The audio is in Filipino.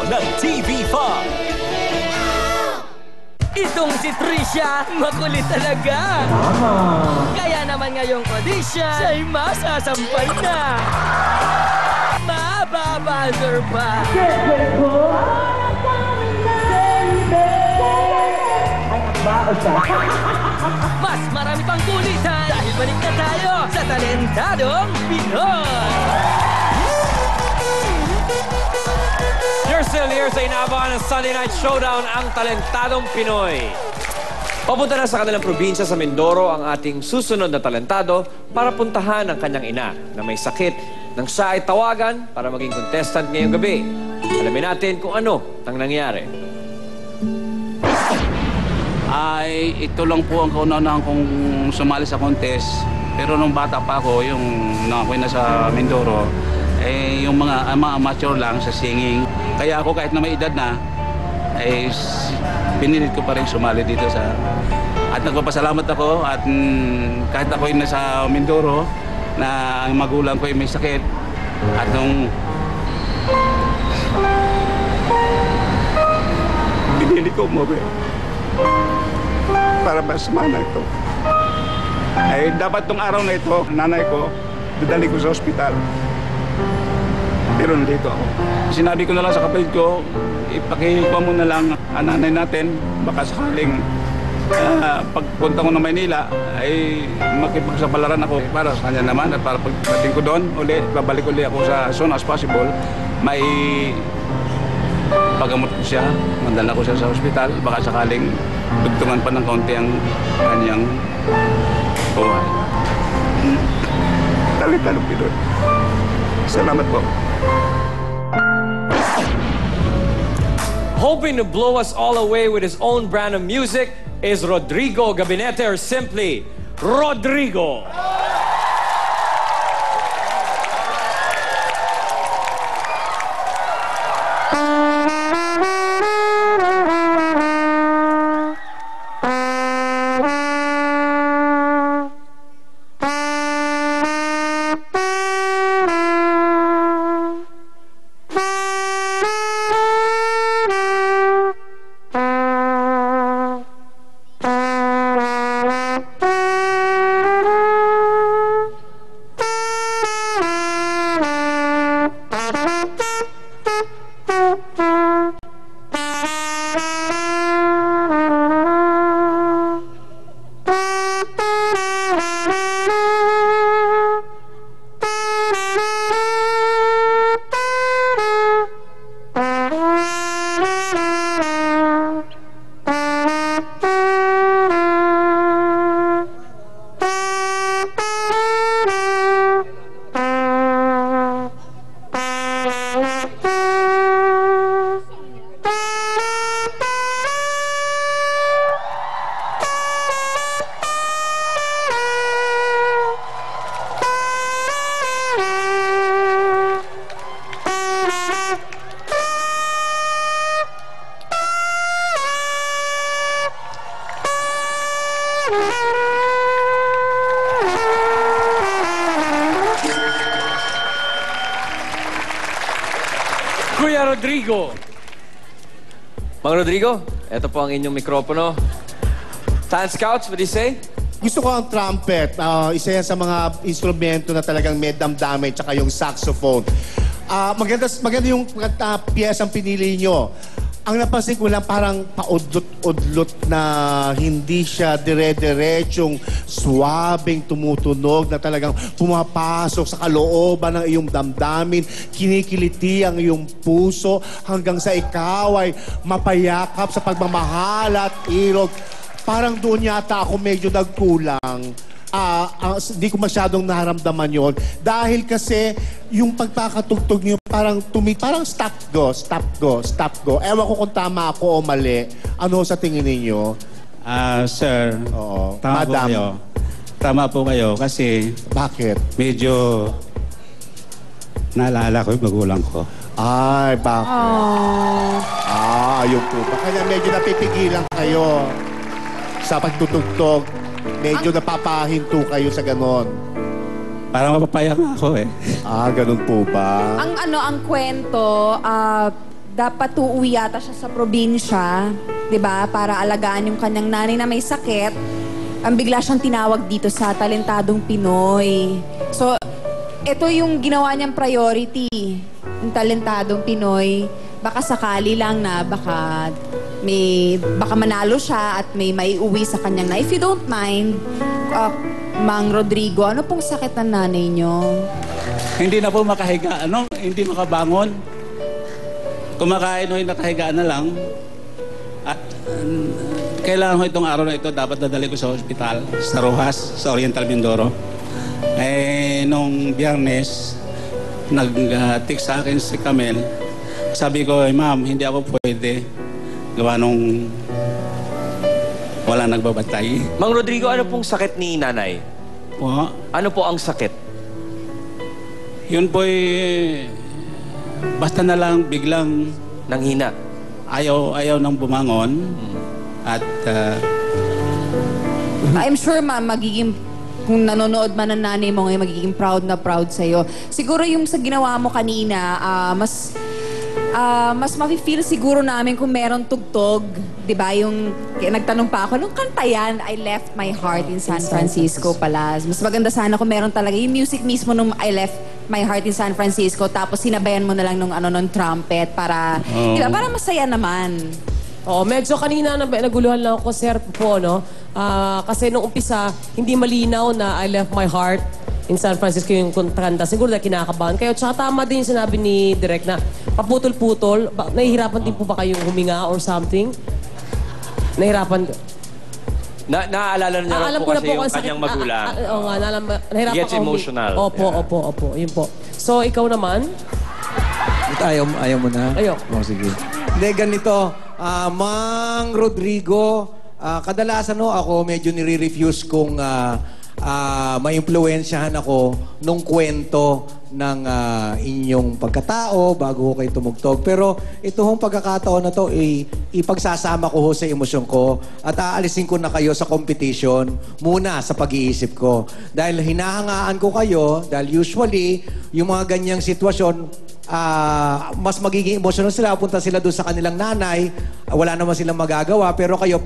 ng TV5. Itong si Trisha, makulit talaga. Kaya naman ngayong audition, siya'y masasampal na. Mababuzzer pa. Mas marami pang kulitan dahil balik na tayo sa Talentadong Pinoy. You're still here sa inaabangan ng Sunday Night Showdown, ang Talentadong Pinoy. Papunta na sa kanilang probinsya sa Mindoro ang ating susunod na talentado para puntahan ang kanyang ina na may sakit nang siya ay tawagan para maging contestant ngayong gabi. Alamin natin kung ano ang nangyari. Ay, ito lang po ang kauna-unahan kong sumali sa contest. Pero nung bata pa ako, yung ako'y nasa Mindoro, eh, yung mga amateur lang sa singing. Kaya ako kahit na may edad na, eh, pinilit ko pa rin sumali dito sa... At nagpapasalamat ako at kahit ako'y nasa Mindoro, na ang magulang ko ay may sakit. At nung... Pinili ko umuwi para mas mana ito. Ay, dapat tong araw na ito, nanay ko, dadali ko sa ospital. Pero nandito ako. Sinabi ko na lang sa kapatid ko, ipakikuha mo na lang ang nanay natin. Baka sakaling pagpunta ko ng Maynila, ay makipagsapalaran ako para sa kanya naman. At para pagdating ko doon, babalik ulit ako sa as soon as possible. May pagamot ko siya, mandala ko siya sa ospital. Baka sakaling dugtungan pa ng kaunti ang kanyang buhay. Talentadong Pinoy. Salamat po. Hoping to blow us all away with his own brand of music is Rodrigo Gabinete, or simply Rodrigo. Kuya Rodrigo. Mang Rodrigo, ito po ang inyong mikropono. Fan Scouts, what do you say? Gusto ko ang trumpet. Isa yan sa mga instrumento na talagang may damdamin, tsaka yung saxophone. Maganda yung piyesang pinili nyo. Ang napansin ko lang parang paudlot-udlot na hindi siya dire-diretsong suwabing tumutunog na talagang pumapasok sa kalooban ng iyong damdamin, kinikiliti ang iyong puso hanggang sa ikaw ay mapayakap sa pagmamahal at irog. Parang doon yata ako medyo nagkulang. Hindi ko masyadong naramdaman yon dahil kasi yung pagkakatugtog niyo parang stop go. Ewan ko kung tama ako o mali. Ano sa tingin ninyo? Sir, Oo. tama po Madam. kayo. Tama po kayo kasi Bakit? medyo naalala ko yung magulang ko. Ay, bakit? Ayun po ba? Kaya medyo napipigilan kayo sa pagtutugtog. Medyo napapahinto kayo sa ganon. Parang mapapaya nga ako eh. Ganon po ba? Ang kwento, dapat uuwi yata siya sa probinsya, 'di ba? Para alagaan yung kanyang nanay na may sakit. Ang bigla siyang tinawag dito sa Talentadong Pinoy. So, ito yung ginawa niyang priority, yung Talentadong Pinoy. Baka sakali lang na baka manalo siya at may maiuwi sa kanyang na. If you don't mind, Mang Rodrigo, ano pong sakit ng nanay niyo? Hindi na po makahiga, hindi makabangon. Kumakain ho, nakahiga na lang. At kailangan ho itong araw na ito, dapat dadali ko sa ospital, sa Rojas, sa Oriental Mindoro. Nung Biyernes, nag-text sa akin si Camel. Sabi ko, ma'am, hindi ako pwede. Gawa nung wala nagbabantay. Mang Rodrigo, ano pong sakit ni nanay? Po, Ano po ang sakit? yun po'y basta na lang biglang Nanghina. ayaw nang bumangon. At I'm sure, ma'am, kung nanonood man ang nanay mo ngayon, magiging proud na proud sa'yo. Siguro yung sa ginawa mo kanina, mas mafe-feel siguro namin kung meron tugtog. Diba? Yung nagtanong pa ako, nung kanta yan, I left my heart in San Francisco pala. Mas maganda sana kung meron talaga yung music mismo nung I left my heart in San Francisco, tapos sinabayan mo na lang nung trumpet para, diba, para masaya naman. Oo, medyo kanina naguluhan lang ako, sir, po, no? Kasi nung umpisa, hindi malinaw na I left my heart in San Francisco yung kanta. Siguro na kinakabahan kayo. Tsaka tama din yung sinabi ni Direk na paputol-putol. Nahihirapan din po ba kayong huminga or something? Nahihirapan ka? Naaalala niya Alam po ko na kasi po yung kung sakit. kanyang magulang. Oo nga, nahirapan Gets ka emotional. Opo. Yun po. So, ikaw naman? Ayaw mo na? Ayoko. Oh, sige. Hindi, ganito. Mang Rodrigo, kadalasan ako medyo nire-refuse kung ma-impluwensyahan ako nung kwento ng inyong pagkatao bago ko kayo tumugtog. Pero ito hong pagkakataon na to, ipagsasama ko ho sa emosyon ko at aalisin ko na kayo sa competition muna sa pag-iisip ko. Dahil hinahangaan ko kayo, dahil usually, yung mga ganyang sitwasyon, mas magiging emotional sila, punta sila doon sa kanilang nanay, wala naman silang magagawa, pero kayo